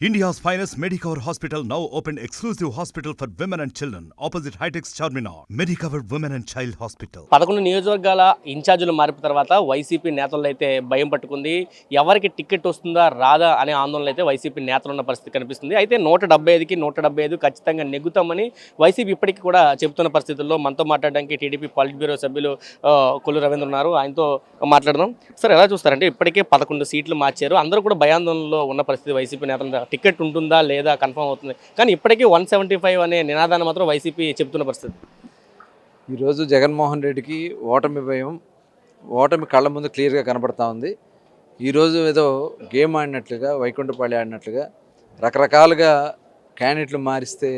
India's finest Medicover Hospital now opened exclusive hospital for women and children opposite Hightex Charminar. Medicover Women and Child Hospital. 11 నియోజకవర్గాల ఇన్ఛార్జీలు మారిన తర్వాత YCP నేతలు అయితే భయం పట్టుకుంది. ఎవరికి టికెట్ వస్తుందా రాదా అనే ఆందోళన అయితే వైసీపీ నేతలు ఉన్న పరిస్థితి కనిపిస్తుంది. అయితే 175కి 175 ఖచ్చితంగా నెగ్గుతామని వైసీపీ ఇప్పటికీ కూడా చెబుతున్న పరిస్థితుల్లో మనతో మాట్లాడడానికి టీడీపీ పాలిట్ బ్యూరో సభ్యులు కొల్లు రవీంద్ర ఉన్నారు. ఆయనతో మాట్లాడదాం. సార్ ఎలా చూస్తారంటే ఇప్పటికే 11 సీట్లు మార్చారు. అందరూ కూడా భయాందోళనలో ఉన్న పరిస్థితి వైసీపీ నేతలు టికెట్ ఉంటుందా లేదా కన్ఫర్మ్ అవుతుంది. కానీ ఇప్పటికీ 175 అనే నినాదాన్ని మాత్రం వైసీపీ చెబుతున్న పరిస్థితి. ఈరోజు జగన్మోహన్ రెడ్డికి ఓటమి భయం, ఓటమి కళ్ళ ముందు క్లియర్గా కనబడతా ఉంది. ఈరోజు ఏదో గేమ్ ఆడినట్లుగా, వైకుంఠపాళి ఆడినట్లుగా రకరకాలుగా క్యాండిడేట్లు మారిస్తే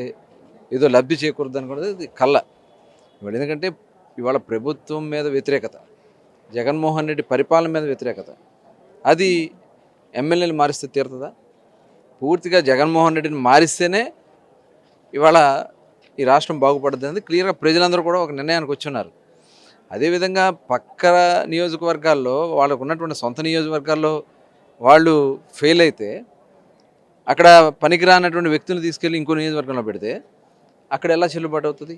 ఏదో లబ్ధి చేకూరుద్దని కూడా ఇది కళ్ళ. ఇవాళ ఎందుకంటే ఇవాళ ప్రభుత్వం మీద వ్యతిరేకత, జగన్మోహన్ రెడ్డి పరిపాలన మీద వ్యతిరేకత, అది ఎమ్మెల్యేలు మారిస్తే తీరుతుందా? పూర్తిగా జగన్మోహన్ రెడ్డిని మారిస్తేనే ఇవాళ ఈ రాష్ట్రం బాగుపడుతుంది అనేది క్లియర్గా ప్రజలందరూ కూడా ఒక నిర్ణయానికి వచ్చున్నారు. అదేవిధంగా పక్క నియోజకవర్గాల్లో వాళ్ళకు ఉన్నటువంటి సొంత నియోజకవర్గాల్లో వాళ్ళు ఫెయిల్ అయితే అక్కడ పనికిరానటువంటి వ్యక్తులు తీసుకెళ్ళి ఇంకో నియోజకవర్గంలో పెడితే అక్కడ ఎలా చెల్లుబాటు అవుతుంది?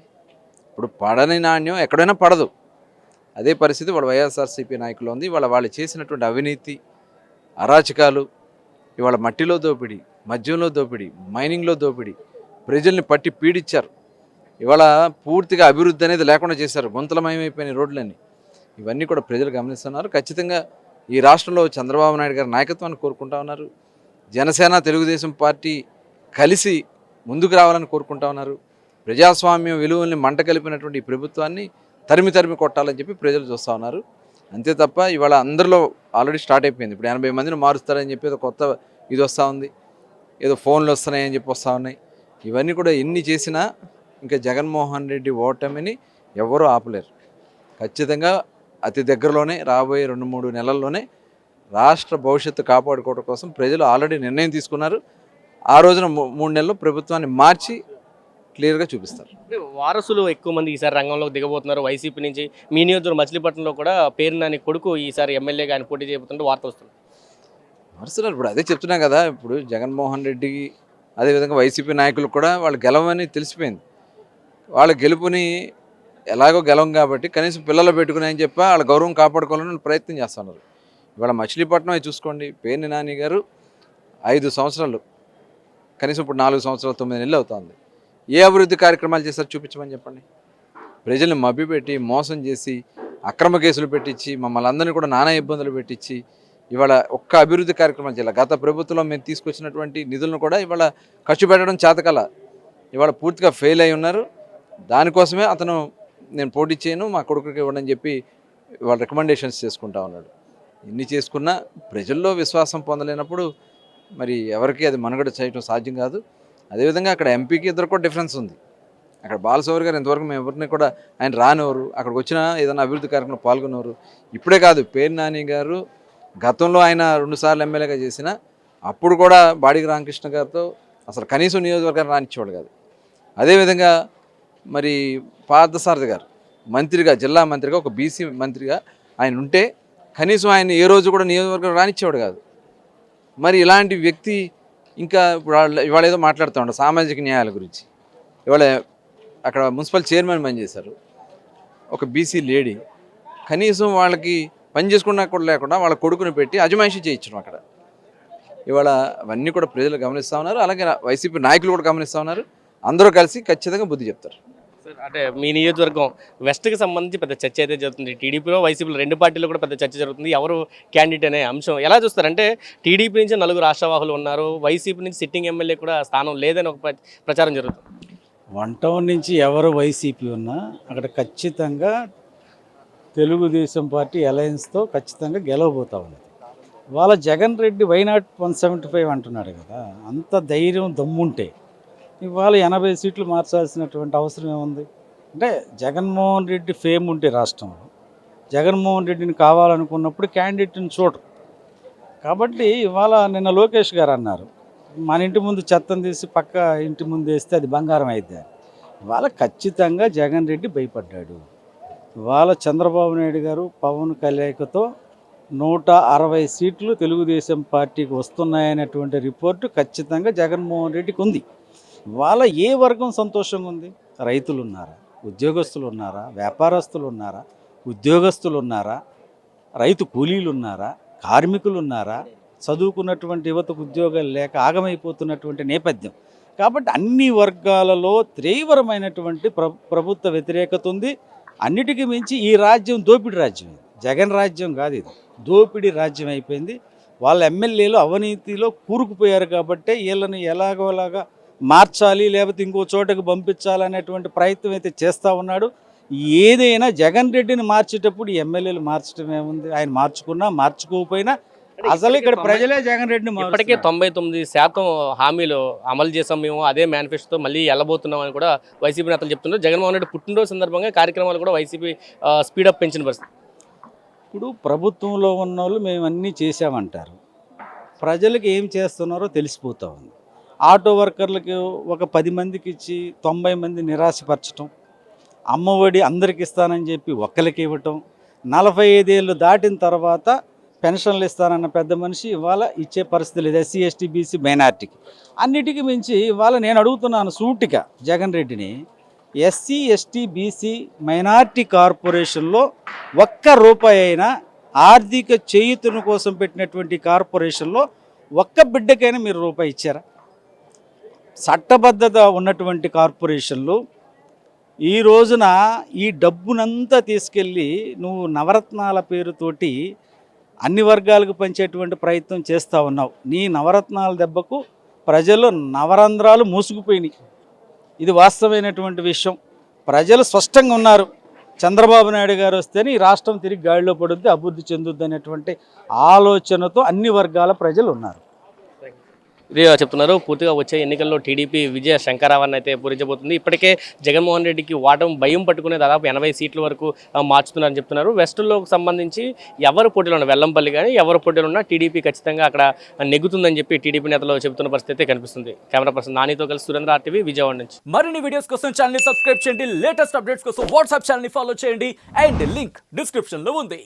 ఇప్పుడు పడని నాణ్యం ఎక్కడైనా పడదు. అదే పరిస్థితి వాళ్ళ వైఎస్ఆర్సీపీ నాయకులు ఉంది. వాళ్ళు చేసినటువంటి అవినీతి, అరాచకాలు, ఇవాళ మట్టిలో దోపిడీ, మద్యంలో దోపిడీ, మైనింగ్లో దోపిడీ, ప్రజల్ని పట్టి పీడిచ్చారు. ఇవాళ పూర్తిగా అభివృద్ధి అనేది లేకుండా చేశారు. గుంతలమయమైపోయిన రోడ్లన్నీ. ఇవన్నీ కూడా ప్రజలు గమనిస్తున్నారు. ఖచ్చితంగా ఈ రాష్ట్రంలో చంద్రబాబు నాయుడు గారి నాయకత్వాన్ని కోరుకుంటా ఉన్నారు. జనసేన, తెలుగుదేశం పార్టీ కలిసి ముందుకు రావాలని కోరుకుంటా ఉన్నారు. ప్రజాస్వామ్యం విలువల్ని మంట కలిపినటువంటి ఈ ప్రభుత్వాన్ని తరిమి కొట్టాలని చెప్పి ప్రజలు చూస్తూ ఉన్నారు. అంతే తప్ప ఇవాళ అందరిలో ఆల్రెడీ స్టార్ట్ అయిపోయింది. ఇప్పుడు 80 మందిని మారుస్తారని చెప్పి ఏదో కొత్త ఇది వస్తూ ఉంది, ఏదో ఫోన్లు వస్తున్నాయని చెప్పి వస్తూ ఉన్నాయి. ఇవన్నీ కూడా ఎన్ని చేసినా ఇంకా జగన్మోహన్ రెడ్డి ఓటమిని ఎవరూ ఆపలేరు. ఖచ్చితంగా అతి దగ్గరలోనే రాబోయే 2-3 నెలల్లోనే రాష్ట్ర భవిష్యత్తు కాపాడుకోవడం కోసం ప్రజలు ఆల్రెడీ నిర్ణయం తీసుకున్నారు. ఆ రోజున 3 నెలలు ప్రభుత్వాన్ని మార్చి క్లియర్గా చూపిస్తారు. వారసులు ఎక్కువ మంది ఈసారి రంగంలోకి దిగబోతున్నారు వైసీపీ నుంచి. మీ నియోజకవర్గం మచిలీపట్నంలో కూడా పేరు నాని కొడుకు ఈసారి ఎమ్మెల్యేగా ఆయన పోటీ చేయబోతుంటే వార్త వస్తుంది. వరుసన్నారు. ఇప్పుడు అదే చెప్తున్నా కదా, ఇప్పుడు జగన్మోహన్ రెడ్డికి అదేవిధంగా వైసీపీ నాయకులు కూడా వాళ్ళు గెలవని తెలిసిపోయింది. వాళ్ళ గెలుపుని ఎలాగో గెలవం కాబట్టి కనీసం పిల్లలు పెట్టుకుని అని చెప్పి వాళ్ళ గౌరవం కాపాడుకోవాలని ప్రయత్నం చేస్తున్నారు. ఇవాళ మచిలీపట్నం చూసుకోండి, పేర్ని నాని గారు 5 సంవత్సరాలు, కనీసం ఇప్పుడు 4 సంవత్సరాలు 9 నెలలు అవుతుంది. ఏ అభివృద్ధి కార్యక్రమాలు చేశారు చూపించమని చెప్పండి. ప్రజల్ని మభ్యపెట్టి మోసం చేసి అక్రమ కేసులు పెట్టించి మమ్మల్ని అందరినీ కూడా నానా ఇబ్బందులు పెట్టించి ఇవాళ ఒక్క అభివృద్ధి కార్యక్రమాలు చేయాలి. గత ప్రభుత్వంలో మేము తీసుకొచ్చినటువంటి నిధులను కూడా ఇవాళ ఖర్చు పెట్టడం చేతకాల. ఇవాళ పూర్తిగా ఫెయిల్ అయి ఉన్నారు. దానికోసమే అతను నేను పోటీ చేయను, మా కొడుకుకి ఇవ్వడని చెప్పి ఇవాళ రికమెండేషన్స్ చేసుకుంటా ఉన్నాడు. ఇన్ని చేసుకున్నా ప్రజల్లో విశ్వాసం పొందలేనప్పుడు మరి ఎవరికి అది మనుగడ చేయడం సాధ్యం కాదు. అదేవిధంగా అక్కడ ఎంపీకి ఇద్దరు కూడా డిఫరెన్స్ ఉంది. అక్కడ బాలసౌరి గారు ఇంతవరకు మేము ఎవరిని కూడా ఆయన రానివ్వరు, అక్కడికి వచ్చినా ఏదైనా అభివృద్ధి కార్యక్రమంలో పాల్గొనేవారు. ఇప్పుడే కాదు, పేర్ని నాని గారు గతంలో ఆయన 2 సార్లు ఎమ్మెల్యేగా చేసిన అప్పుడు కూడా బాడిగ రామకృష్ణ గారితో అసలు కనీసం నియోజకవర్గాన్ని రానిచ్చేవాడు కాదు. అదేవిధంగా మరి పార్థసారథి గారు మంత్రిగా, జిల్లా మంత్రిగా, ఒక బీసీ మంత్రిగా ఆయన ఉంటే కనీసం ఆయన ఏ రోజు కూడా నియోజకవర్గం రానిచ్చేవాడు కాదు. మరి ఇలాంటి వ్యక్తి ఇంకా ఇవాళ ఏదో మాట్లాడుతూ ఉంటాడు సామాజిక న్యాయాల గురించి. ఇవాళ అక్కడ మున్సిపల్ చైర్మన్ పనిచేశారు, ఒక బీసీ లేడీ. కనీసం వాళ్ళకి పని చేసుకున్నా కూడా లేకుండా వాళ్ళ కొడుకుని పెట్టి అజమాయిషీ చేయించడం అక్కడ. ఇవాళ అవన్నీ కూడా ప్రజలు గమనిస్తూ ఉన్నారు. అలాగే వైసీపీ నాయకులు కూడా గమనిస్తూ ఉన్నారు. అందరూ కలిసి ఖచ్చితంగా బుద్ధి చెప్తారు. అంటే మీ నియోజకవర్గం వెస్ట్కి సంబంధించి పెద్ద చర్చ అయితే జరుగుతుంది. టీడీపీలో, వైసీపీలో 2 పార్టీలు కూడా పెద్ద చర్చ జరుగుతుంది. ఎవరు క్యాండిడేట్ అనే అంశం ఎలా చూస్తారంటే టీడీపీ నుంచి 4 రాష్ట్రవాహులు ఉన్నారు, వైసీపీ నుంచి సిట్టింగ్ ఎమ్మెల్యే కూడా స్థానం లేదని ఒక ప్రచారం జరుగుతుంది. 1 టౌన్ నుంచి ఎవరు వైసీపీ ఉన్నా అక్కడ ఖచ్చితంగా తెలుగుదేశం పార్టీ అలయన్స్తో ఖచ్చితంగా గెలవబోతా ఉంది. వాళ్ళ జగన్ రెడ్డి వైనాట్ 175 అంటున్నాడు కదా, అంత ధైర్యం దమ్ముంటే ఇవాళ 80 సీట్లు మార్చాల్సినటువంటి అవసరం ఏముంది? అంటే జగన్మోహన్ రెడ్డి ఫేమ్ ఉంటే రాష్ట్రంలో జగన్మోహన్ రెడ్డిని కావాలనుకున్నప్పుడు క్యాండిడేట్ని చూడరు. కాబట్టి ఇవాళ నిన్న లోకేష్ గారు అన్నారు, మన ఇంటి ముందు చెత్తను తీసి పక్క ఇంటి ముందు వేస్తే అది బంగారం అయితే. ఇవాళ ఖచ్చితంగా జగన్ రెడ్డి భయపడ్డాడు. ఇవాళ చంద్రబాబు నాయుడు గారు పవన్ కళ్యాణ్తో 160 సీట్లు తెలుగుదేశం పార్టీకి వస్తున్నాయనేటువంటి రిపోర్టు ఖచ్చితంగా జగన్మోహన్ రెడ్డికి ఉంది. వాళ్ళ ఏ వర్గం సంతోషంగా ఉంది? రైతులు ఉన్నారా, ఉద్యోగస్తులు ఉన్నారా, వ్యాపారస్తులు ఉన్నారా, ఉద్యోగస్తులు ఉన్నారా, రైతు కూలీలు ఉన్నారా, కార్మికులు ఉన్నారా, చదువుకున్నటువంటి యువతకు ఉద్యోగాలు లేక ఆగమైపోతున్నటువంటి నేపథ్యం. కాబట్టి అన్ని వర్గాలలో తీవ్రమైనటువంటి ప్రభుత్వ వ్యతిరేకత ఉంది. అన్నిటికీ మించి ఈ రాజ్యం దోపిడీ రాజ్యం, ఇది జగన్ రాజ్యం కాదు, ఇది దోపిడీ రాజ్యం అయిపోయింది. వాళ్ళ ఎమ్మెల్యేలు అవినీతిలో కూరుకుపోయారు కాబట్టి వీళ్ళని ఎలాగోలాగా మార్చాలి, లేకపోతే ఇంకో చోటకు పంపించాలనేటువంటి ప్రయత్నం అయితే చేస్తూ ఉన్నాడు. ఏదైనా జగన్ రెడ్డిని మార్చేటప్పుడు ఈ ఎమ్మెల్యేలు మార్చడం ఏముంది? ఆయన మార్చుకున్నా మార్చుకోకపోయినా అసలు ఇక్కడ ప్రజలే జగన్ రెడ్డిని ఇప్పటికే 99% హామీలు అమలు చేసాం మేము, అదే మేనిఫెస్టోతో మళ్ళీ వెళ్ళబోతున్నాం అని కూడా వైసీపీ నేతలు చెప్తున్నారు. జగన్మోహన్ రెడ్డి పుట్టినరోజు సందర్భంగా కార్యక్రమాలు కూడా వైసీపీ స్పీడప్ పెంచిన పరిస్థితి. ఇప్పుడు ప్రభుత్వంలో ఉన్న వాళ్ళు మేము అన్నీ చేసామంటారు, ప్రజలకు ఏం చేస్తున్నారో తెలిసిపోతూ ఉంది. ఆటో వర్కర్లకి ఒక 10 మందికి ఇచ్చి 90 మంది నిరాశపరచడం, అమ్మఒడి అందరికి ఇస్తానని చెప్పి ఒక్కరికి ఇవ్వటం, 45 ఏళ్ళు దాటిన తర్వాత పెన్షన్లు ఇస్తానన్న పెద్ద మనిషి ఇవాళ ఇచ్చే పరిస్థితి లేదు. ఎస్సీ ఎస్టీ బీసీ మైనార్టీకి అన్నిటికీ మించి ఇవాళ నేను అడుగుతున్నాను సూటిగా జగన్ రెడ్డిని, ఎస్సీ ఎస్టీ బీసీ మైనార్టీ కార్పొరేషన్లో ₹1 అయినా ఆర్థిక చేయూతను కోసం పెట్టినటువంటి కార్పొరేషన్లో ఒక్క బిడ్డకైనా మీరు రూపాయి ఇచ్చారా? చట్టబద్ధత ఉన్నటువంటి కార్పొరేషన్లు ఈ రోజున ఈ డబ్బునంతా తీసుకెళ్ళి నువ్వు నవరత్నాల పేరుతోటి అన్ని వర్గాలకు పంచేటువంటి ప్రయత్నం చేస్తూ ఉన్నావు. నీ నవరత్నాల దెబ్బకు ప్రజలు నవరంధ్రాలు మూసుకుపోయినాయి. ఇది వాస్తవమైనటువంటి విషయం. ప్రజలు స్పష్టంగా ఉన్నారు, చంద్రబాబు నాయుడు గారు వస్తేనే ఈ రాష్ట్రం తిరిగి గాడిలో పడుద్ది, అభివృద్ధి చెందుద్ది అనేటువంటి ఆలోచనతో అన్ని వర్గాల ప్రజలు ఉన్నారు. ఇది చెప్తున్నారు. పూర్తిగా వచ్చే ఎన్నికల్లో టీడీపీ విజయ శంకరావాన్ని అయితే పూరించబోతుంది. ఇప్పటికే జగన్మోహన్ రెడ్డికి ఓటమి భయం పట్టుకునే దాదాపు 80 సీట్ల వరకు మార్చుతున్నారని చెప్తున్నారు. వెస్టులోకి సంబంధించి ఎవరు పోటీలో ఉన్నా, వెల్లంపల్లి కానీ ఎవరు పోటీలో ఉన్నా టీడీపీ ఖచ్చితంగా అక్కడ నెగ్గుతుందని చెప్పి టీడీపీ నేతలు చెబుతున్న పరిస్థితి కనిపిస్తుంది. కెమెరా పర్సన్ నానితో కలిసి సురేంద్ర RTV విజయవాడ నుంచి. మరిన్ని వీడియోస్ కోసం ఛానల్ ని సబ్స్క్రైబ్ చేయండి, లేటెస్ట్ అప్డేట్స్ కోసం వాట్సాప్ ఛానల్ ని ఫాలో చేయండి అండ్ లింక్ డిస్క్రిప్షన్ లో ఉంది.